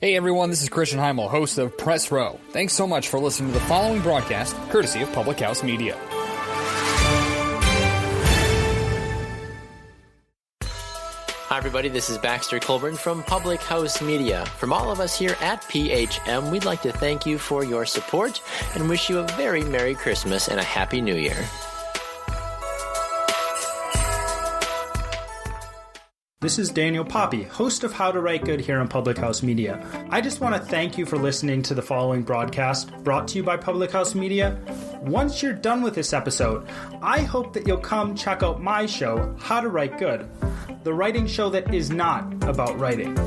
Hey everyone, this is Christian Heimel, host of Press Row. Thanks so much for listening to the following broadcast, courtesy of Public House Media. Hi everybody, this is Baxter Colburn from Public House Media. From all of us here at PHM, we'd like to thank you for your support and wish you a very Merry Christmas and a Happy New Year. This is Daniel Poppy, host of How to Write Good here on Public House Media. I just want to thank you for listening to the following broadcast brought to you by Public House Media. Once you're done with this episode, I hope that you'll come check out my show, How to Write Good, the writing show that is not about writing.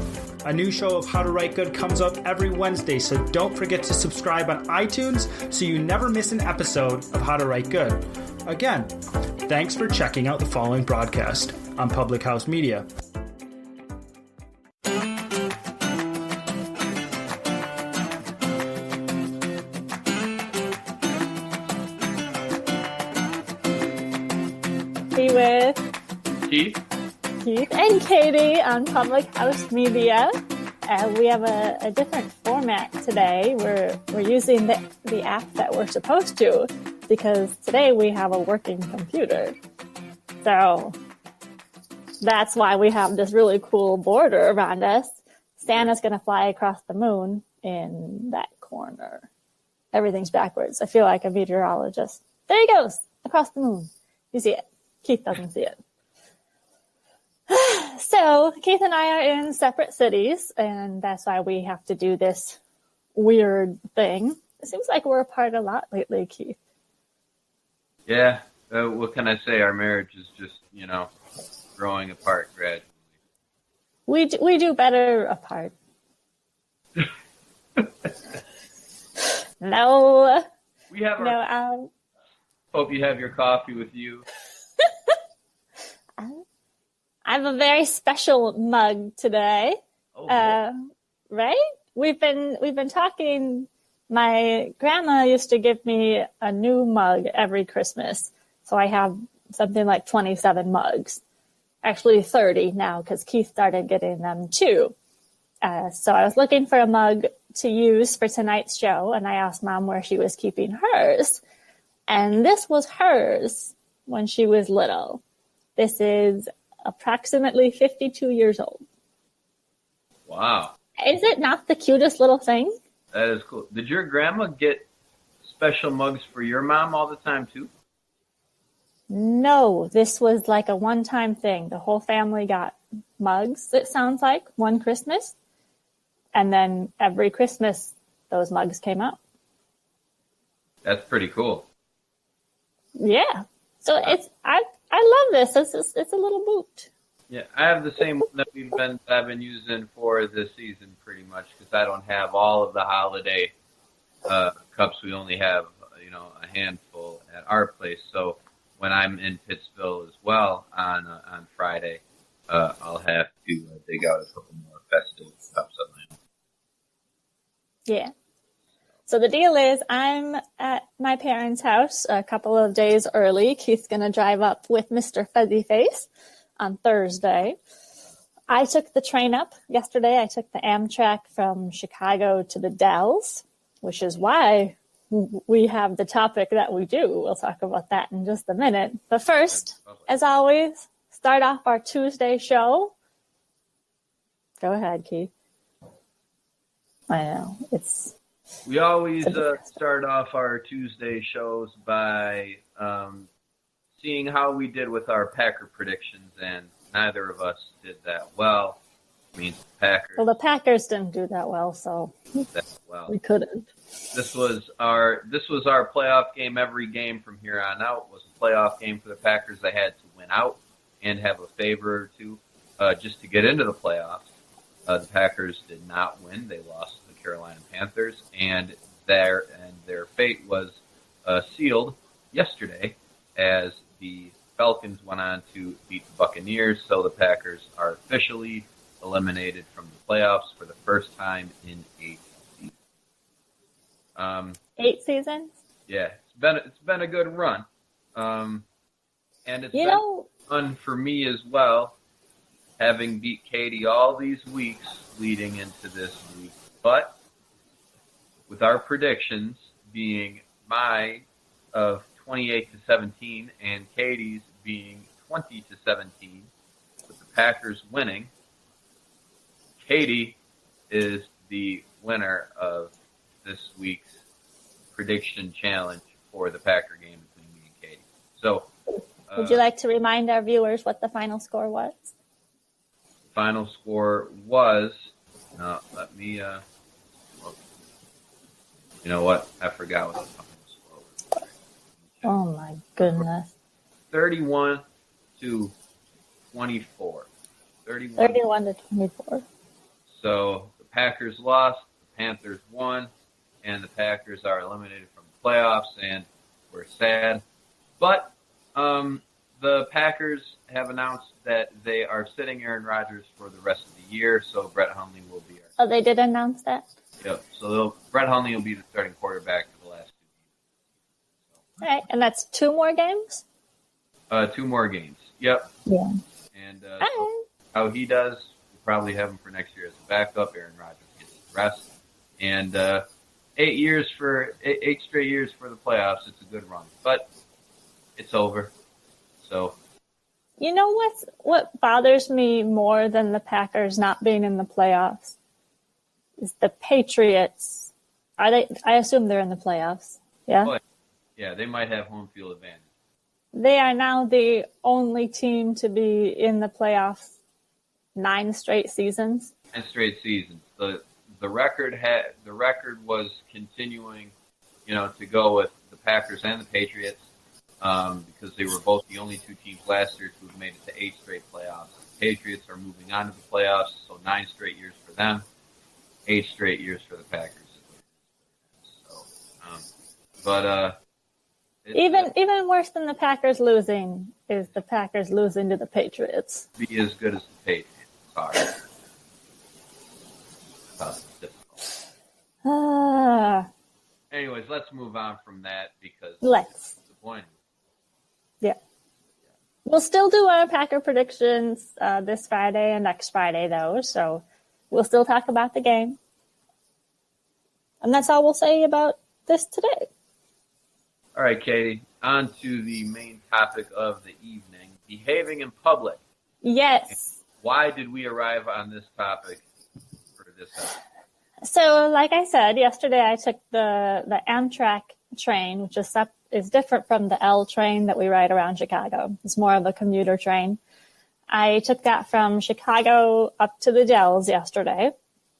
A new show of How to Write Good comes out every Wednesday, so don't forget to subscribe on iTunes so you never miss an episode of How to Write Good. Again, thanks for checking out the following broadcast on Public House Media. With Keith and Katie on Public House Media. We have a different format today. We're using the app that we're supposed to because today we have a working computer. So that's why we have this really cool border around us. Santa's going to fly across the moon in that corner. Everything's backwards. I feel like a meteorologist. There he goes, across the moon. You see it. Keith doesn't see it. So Keith and I are in separate cities, and that's why we have to do this weird thing. It seems like we're apart a lot lately, Keith. Yeah. What can I say? Our marriage is just, growing apart gradually. We do better apart. No. We have hope you have your coffee with you. I have a very special mug today. Oh, right? We've been talking. My grandma used to give me a new mug every Christmas. So I have something like 27 mugs. Actually 30 now because Keith started getting them too. So I was looking for a mug to use for tonight's show, and I asked Mom where she was keeping hers. And this was hers when she was little. This is approximately 52 years old. Wow. Is it not the cutest little thing? That is cool. Did your grandma get special mugs for your mom all the time too? No, this was like a one-time thing. The whole family got mugs, it sounds like, one Christmas. And then every Christmas, those mugs came out. That's pretty cool. Yeah. So I love this. It's a little boot. Yeah, I have the same one that I've been using for this season pretty much because I don't have all of the holiday cups. We only have a handful at our place. So when I'm in Pittsville as well on Friday, I'll have to dig out a couple more festive cups of my own. Yeah. So the deal is I'm at my parents' house a couple of days early. Keith's going to drive up with Mr. Fuzzy Face on Thursday. I took the train up yesterday. I took the Amtrak from Chicago to the Dells, which is why we have the topic that we do. We'll talk about that in just a minute. But first, as always, start off our Tuesday show. Go ahead, Keith. I know, We always start off our Tuesday shows by seeing how we did with our Packer predictions, and neither of us did that well. I mean, the Packers didn't do that well, so we couldn't. This was our playoff game. Every game from here on out was a playoff game for the Packers. They had to win out and have a favor or two just to get into the playoffs. The Packers did not win. They lost to the Carolina Panthers, and their fate was sealed yesterday as the Falcons went on to beat the Buccaneers. So the Packers are officially eliminated from the playoffs for the first time in 8 seasons. 8 seasons? Yeah, it's been a good run, and it's been fun for me as well. having beat Katie all these weeks leading into this week. But with our predictions being my of 28-17 and Katie's being 20-17, with the Packers winning, Katie is the winner of this week's prediction challenge for the Packer game between me and Katie. So, would you like to remind our viewers what the final score was? The final score was, let me, you know what? I forgot what the final score was. Oh my goodness. 31-24. 31-24. So the Packers lost, the Panthers won, and the Packers are eliminated from the playoffs, and we're sad. But the Packers have announced that they are sitting Aaron Rodgers for the rest of the year, so Brett Hundley will be our. Oh, they did announce that? Yep. So Brett Hundley will be the starting quarterback for the last 2 games. All right, and that's 2 more games? 2 more games. Yep. Yeah. And right. how he does, we'll probably have him for next year as a backup. Aaron Rodgers gets the rest. And 8 straight years for the playoffs. It's a good run, but it's over. So, you know what bothers me more than the Packers not being in the playoffs is the Patriots. Are they? I assume they're in the playoffs. Yeah. But, yeah, they might have home field advantage. They are now the only team to be in the playoffs 9 straight seasons. 9 straight seasons. The record was continuing, to go with the Packers and the Patriots. Because they were both the only 2 teams last year to have made it to 8 straight playoffs. The Patriots are moving on to the playoffs, so 9 straight years for them, 8 straight years for the Packers. So, even worse than the Packers losing is the Packers losing to the Patriots. Be as good as the Patriots. Sorry. That's difficult. Anyways, let's move on from that because it's disappointing. Yeah. We'll still do our Packer predictions this Friday and next Friday, though, so we'll still talk about the game. And that's all we'll say about this today. All right, Katie, on to the main topic of the evening, behaving in public. Yes. Why did we arrive on this topic for this episode? So, like I said, yesterday I took the Amtrak train, which is different from the L train that we ride around Chicago. It's more of a commuter train. I took that from Chicago up to the Dells yesterday,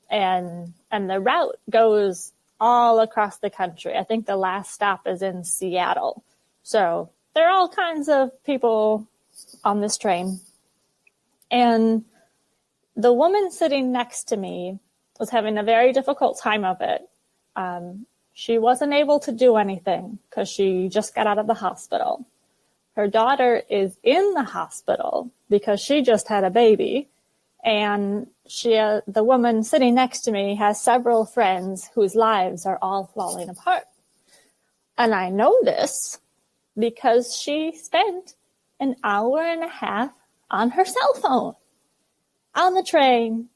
and the route goes all across the country. I think the last stop is in Seattle. So there are all kinds of people on this train. And the woman sitting next to me was having a very difficult time of it. She wasn't able to do anything because she just got out of the hospital. Her daughter is in the hospital because she just had a baby. And the woman sitting next to me has several friends whose lives are all falling apart. And I know this because she spent an hour and a half on her cell phone on the train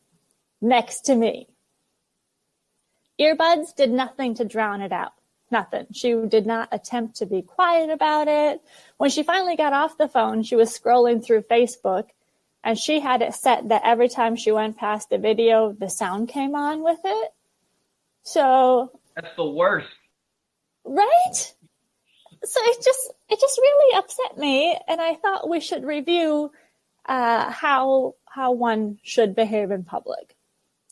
next to me. Earbuds did nothing to drown it out. Nothing. She did not attempt to be quiet about it. When she finally got off the phone, she was scrolling through Facebook, and she had it set that every time she went past a video, the sound came on with it. So that's the worst. Right? So it just really upset me, and I thought we should review how one should behave in public.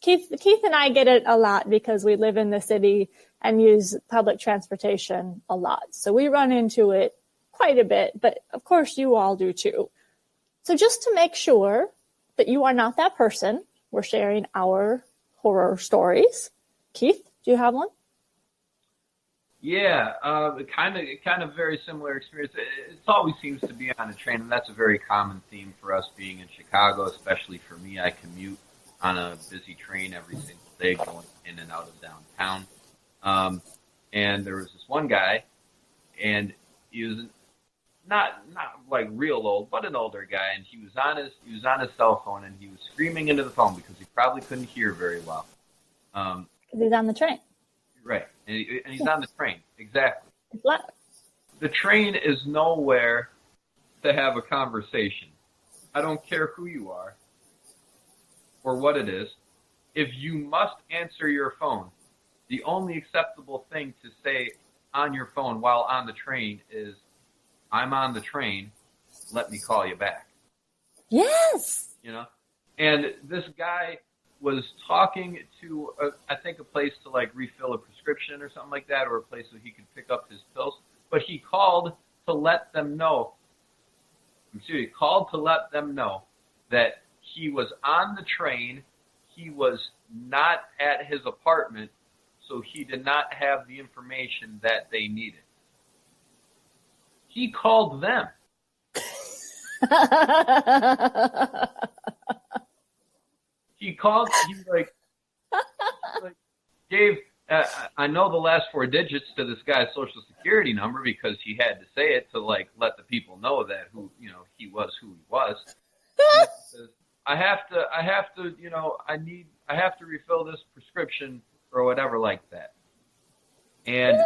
Keith and I get it a lot because we live in the city and use public transportation a lot. So we run into it quite a bit, but of course you all do too. So just to make sure that you are not that person, we're sharing our horror stories. Keith, do you have one? Yeah, kind of very similar experience. It always seems to be on a train, and that's a very common theme for us being in Chicago, especially for me. I commute on a busy train every single day going in and out of downtown. And there was this one guy, and he was not like real old, but an older guy, and he was on his cell phone, and he was screaming into the phone because he probably couldn't hear very well. Because he's on the train. Right, and he's on the train. Exactly. It's loud. The train is nowhere to have a conversation. I don't care who you are or what it is. If you must answer your phone, the only acceptable thing to say on your phone while on the train is, "I'm on the train, let me call you back." Yes. You know? And this guy was talking to, I think, a place to like refill a prescription or something like that, or a place where he could pick up his pills. But he called to let them know, I'm serious, he called to let them know that he was on the train, he was not at his apartment, so he did not have the information that they needed. He called them. He called, he gave, I know the last 4 digits to this guy's social security number because he had to say it to like let the people know that he was who he was. He says, I have to, I have to refill this prescription or whatever like that. And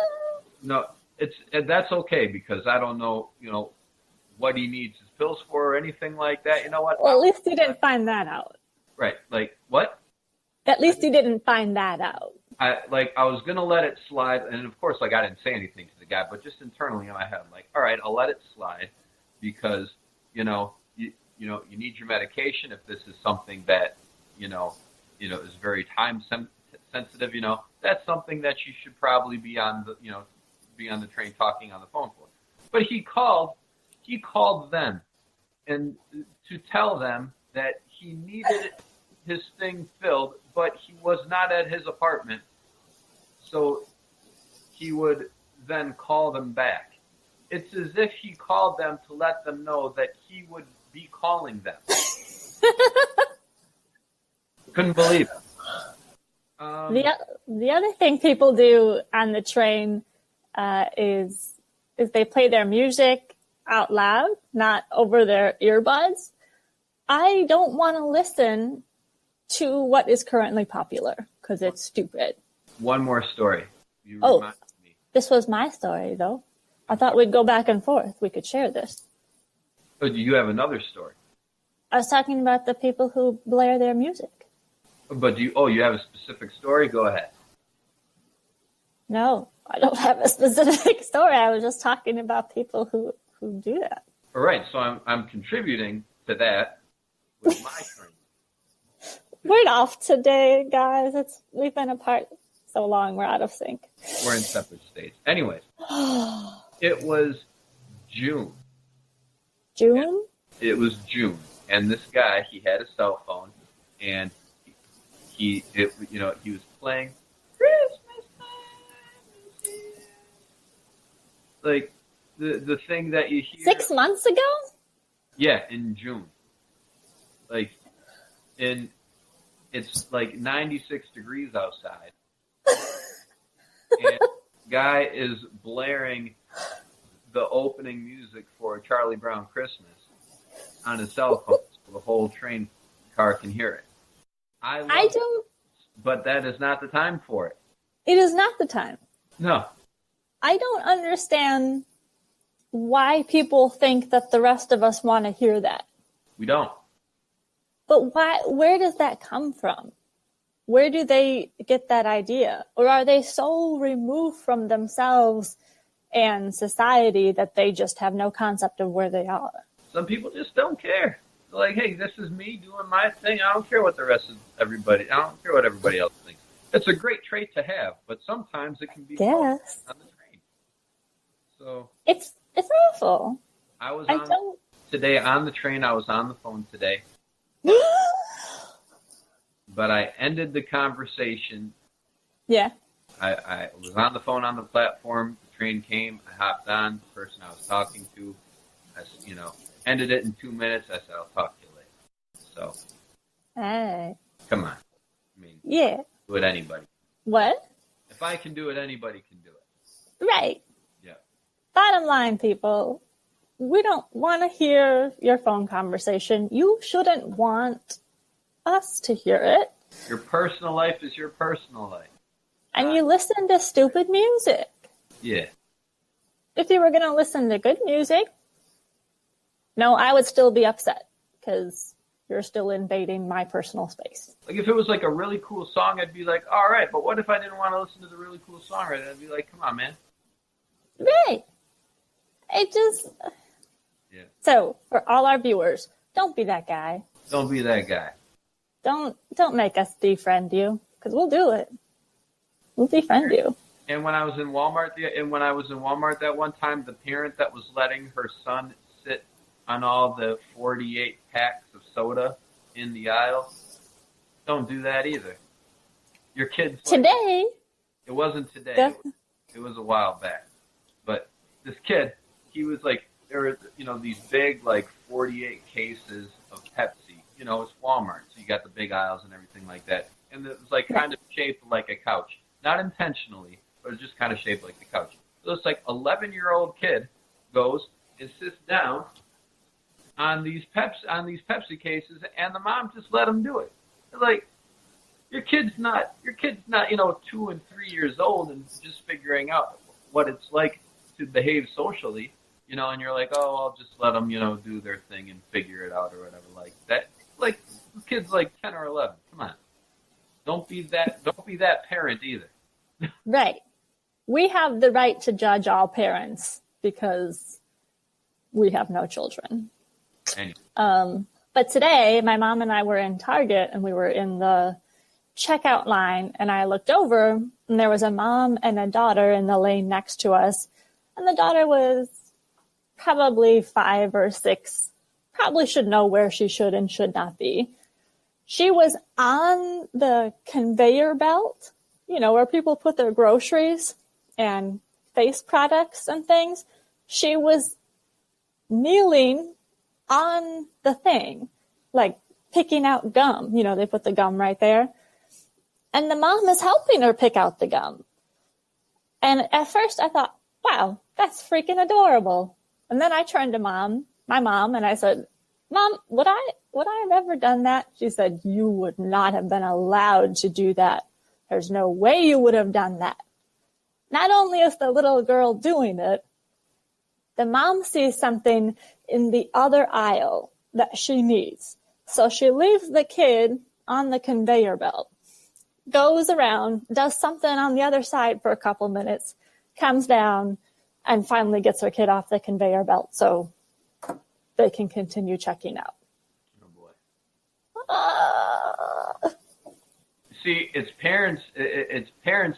that's okay because I don't know, what he needs his pills for or anything like that. You know what? Well, at least he didn't find that out. Right. Like, what? At least he didn't find that out. I was going to let it slide. And of course, I didn't say anything to the guy, but just internally in my head, I'm like, all right, I'll let it slide because, you need your medication. If this is something that, is very time sensitive, that's something that you should probably be on the train talking on the phone for. But he called them and to tell them that he needed his thing filled, but he was not at his apartment, so he would then call them back. It's as if he called them to let them know that he would be calling them. Couldn't believe it. The other thing people do on the train is they play their music out loud, not over their earbuds. I don't want to listen to what is currently popular because it's stupid. One more story. You reminded me. This was my story, though. I thought we'd go back and forth. We could share this. Oh, do you have another story? I was talking about the people who blare their music. But you have a specific story? Go ahead. No, I don't have a specific story. I was just talking about people who do that. All right, so I'm contributing to that with my train. We're off today, guys. We've been apart so long, we're out of sync. We're in separate states. Anyways, it was June. June? It was June, and this guy, he had a cell phone, and he was playing Christmas time is here. Like the thing that you hear 6 months ago? Yeah, in June. It's like 96 degrees outside. And guy is blaring the opening music for Charlie Brown Christmas on his cell phone so the whole train car can hear it. I don't. But that is not the time for it. It is not the time. No. I don't understand why people think that the rest of us want to hear that. We don't. But where does that come from? Where do they get that idea? Or are they so removed from themselves and society that they just have no concept of where they are? Some people just don't care. They're like, hey, this is me doing my thing. I don't care what I don't care what everybody else thinks. It's a great trait to have, but sometimes it can be on the train. So it's awful. Today on the train. I was on the phone today. But I ended the conversation. Yeah. I was on the phone on the platform. The train came. I hopped on. The person I was talking to, ended it in 2 minutes. I said, I'll talk to you later. So, hey. Come on. I mean, do it anybody. What? If I can do it, anybody can do it. Right. Yeah. Bottom line, people, we don't want to hear your phone conversation. You shouldn't want us to hear it. Your personal life is your personal life. And you listen to stupid music. Yeah. If you were going to listen to good music, no, I would still be upset because you're still invading my personal space. Like, if it was like a really cool song, I'd be like, all right, but what if I didn't want to listen to the really cool song? Right? I'd be like, come on, man. Right. It just... Yeah. So, for all our viewers, don't be that guy. Don't be that guy. Don't make us defriend you, because we'll do it. We'll defriend you. And when I was in Walmart, that one time, the parent that was letting her son sit on all the 48 packs of soda in the aisle, don't do that either. Your kids Today. It wasn't today. It was a while back. But this kid, he was like, there were, these big, like, 48 cases of Pepsi. It's Walmart, so you got the big aisles and everything like that. And it was, like, kind of shaped like a couch. Not intentionally, but it was just kind of shaped like the couch. So it's like 11-year-old kid goes and sits down on these Pepsi cases, and the mom just let him do it. Like, your kid's not 2 and 3 years old and just figuring out what it's like to behave socially, and you're like, oh, I'll just let them, do their thing and figure it out or whatever like that. Like, the kid's like 10 or 11. Come on. Don't be that parent either. Right. We have the right to judge all parents because we have no children. Anyway. But today, my mom and I were in Target, and we were in the checkout line, and I looked over, and there was a mom and a daughter in the lane next to us, and the daughter was probably 5 or 6, probably should know where she should and should not be. She was on the conveyor belt, where people put their groceries and face products and things. She was kneeling on the thing, like picking out gum. They put the gum right there. And the mom is helping her pick out the gum. And at first I thought, wow, that's freaking adorable. And then I turned to my mom, and I said, Mom, would I have ever done that? She said, you would not have been allowed to do that. There's no way you would have done that. Not only is the little girl doing it, the mom sees something in the other aisle that she needs. So she leaves the kid on the conveyor belt, goes around, does something on the other side for a couple minutes, comes down, and finally gets her kid off the conveyor belt so they can continue checking out. Oh, boy. See, it's parents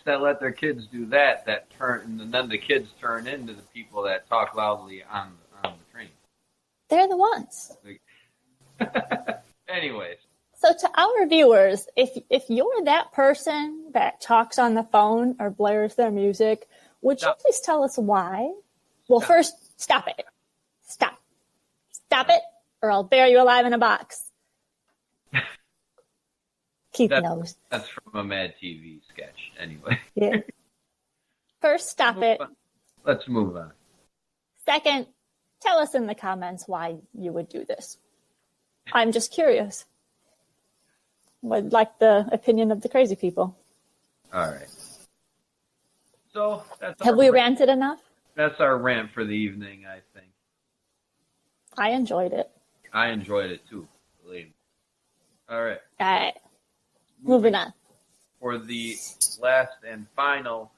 that let their kids do that turn, and then the kids turn into the people that talk loudly on the train. They're the ones. Anyways. So to our viewers, if you're that person that talks on the phone or blares their music, would you please tell us why? Well, first, stop it. Stop it, or I'll bury you alive in a box. Keith knows. That's from a Mad TV sketch, anyway. Yeah. First, stop it. Let's move on. Second, tell us in the comments why you would do this. I'm just curious. Would like the opinion of the crazy people. All right. So have we ranted enough? That's our rant for the evening, I think. I enjoyed it. I enjoyed it too, believe me. All right. All right. Moving on. For the last and final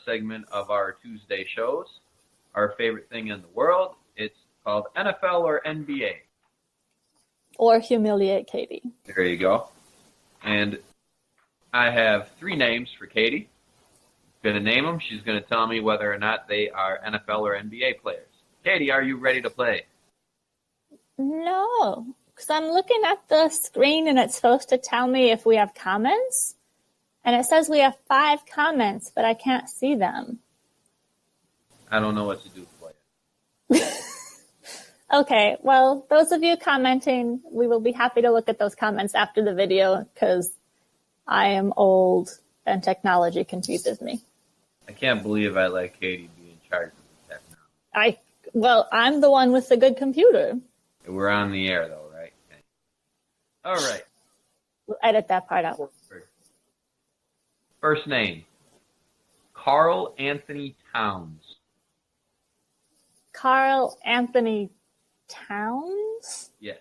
segment of our Tuesday shows, our favorite thing in the world, it's called NFL or NBA. Or Humiliate Katie. There you go. And I have 3 names for Katie. Going to name them. She's going to tell me whether or not they are NFL or NBA players. Katie, are you ready to play? No, because I'm looking at the screen and it's supposed to tell me if we have comments. And it says we have 5 comments, but I can't see them. I don't know what to do for you. Okay, well, those of you commenting, we will be happy to look at those comments after the video because I am old and technology confuses me. I can't believe I let Katie be in charge of the technology. Well, I'm the one with the good computer. We're on the air, though, right? Okay. All right. We'll edit that part out. First name, Carl Anthony Towns. Carl Anthony Towns? Yes.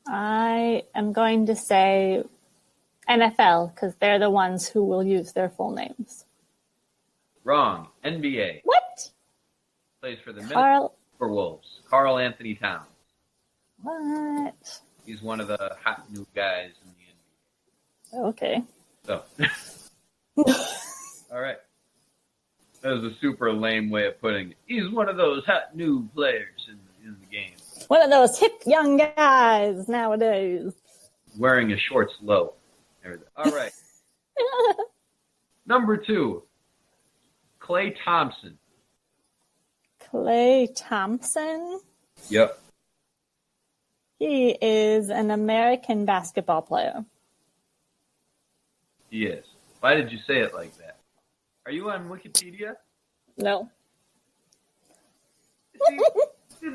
I am going to say NFL, because they're the ones who will use their full names. Wrong. NBA. What? Plays for the Minnesota Timberwolves. Carl Anthony Towns. What? He's one of the hot new guys in the NBA. Okay. So, all right. That was a super lame way of putting it. He's one of those hot new players in the game. One of those hip young guys nowadays. Wearing his shorts low. All right. Number 2, Klay Thompson. Klay Thompson? Yep. He is an American basketball player. He is. Why did you say it like that? Are you on Wikipedia? No. See,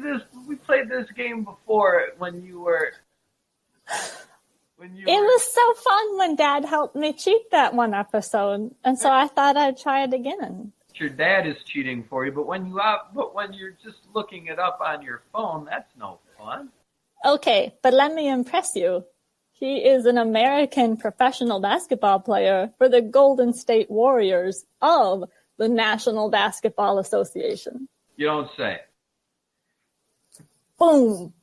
we played this game before when you were. It was so fun when Dad helped me cheat that one episode, and so I thought I'd try it again. Your dad is cheating for you, but when you're just looking it up on your phone, that's no fun. Okay, but let me impress you. He is an American professional basketball player for the Golden State Warriors of the National Basketball Association. You don't say. Boom.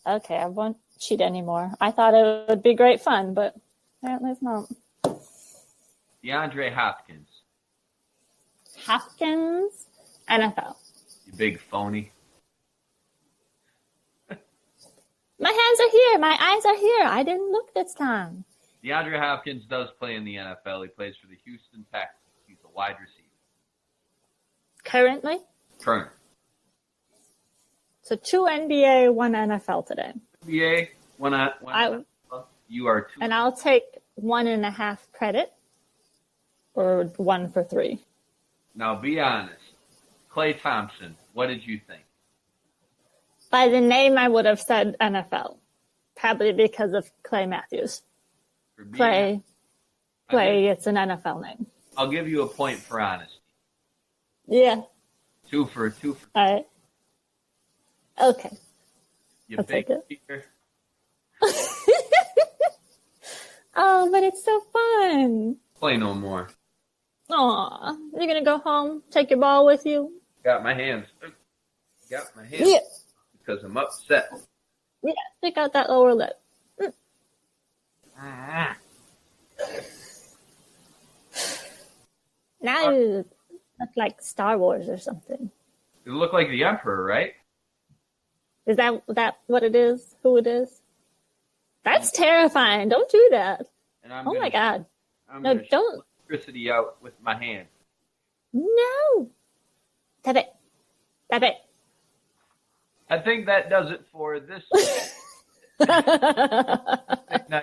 Okay, I won't cheat anymore. I thought it would be great fun, but apparently it's not. DeAndre Hopkins. Hopkins, NFL. You big phony. My hands are here. My eyes are here. I didn't look this time. DeAndre Hopkins does play in the NFL. He plays for the Houston Texans. He's a wide receiver. Currently? Current. So 2 NBA, 1 NFL today. NBA, one NFL. You are 2. And I'll take 1.5 credit or 1 for 3. Now be honest. Klay Thompson, what did you think? By the name, I would have said NFL. Probably because of Clay Matthews. Clay, it's an NFL name. I'll give you a point for honesty. Yeah. 2 for. All right. Okay. You I'll big take it. cheater. Oh, but it's so fun. Play no more. Aw, you're going to go home, take your ball with you? Got my hands. Yeah. Because I'm upset. Yeah, stick out that lower lip. Now you look like Star Wars or something. You look like the Emperor, right? Is that what it is? Who it is? That's terrifying. Don't do that. And I'm my God. I'm No, gonna shoot don't. electricity out with my hand. No. Stop it. Stop it. I think that does it for this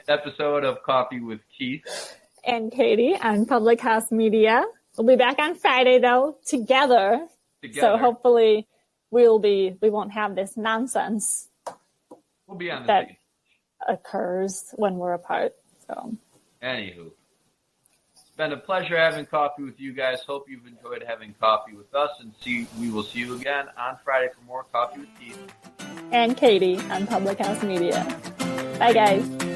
episode of Coffee with Keith and Katie on Public House Media. We'll be back on Friday though, together. So hopefully we won't have this nonsense. We'll be on the that same. Occurs when we're apart. So Anywho. It's been a pleasure having coffee with you guys. Hope you've enjoyed having coffee with us, and we will see you again on Friday for more Coffee with Keith and Katie on Public House Media. Bye guys.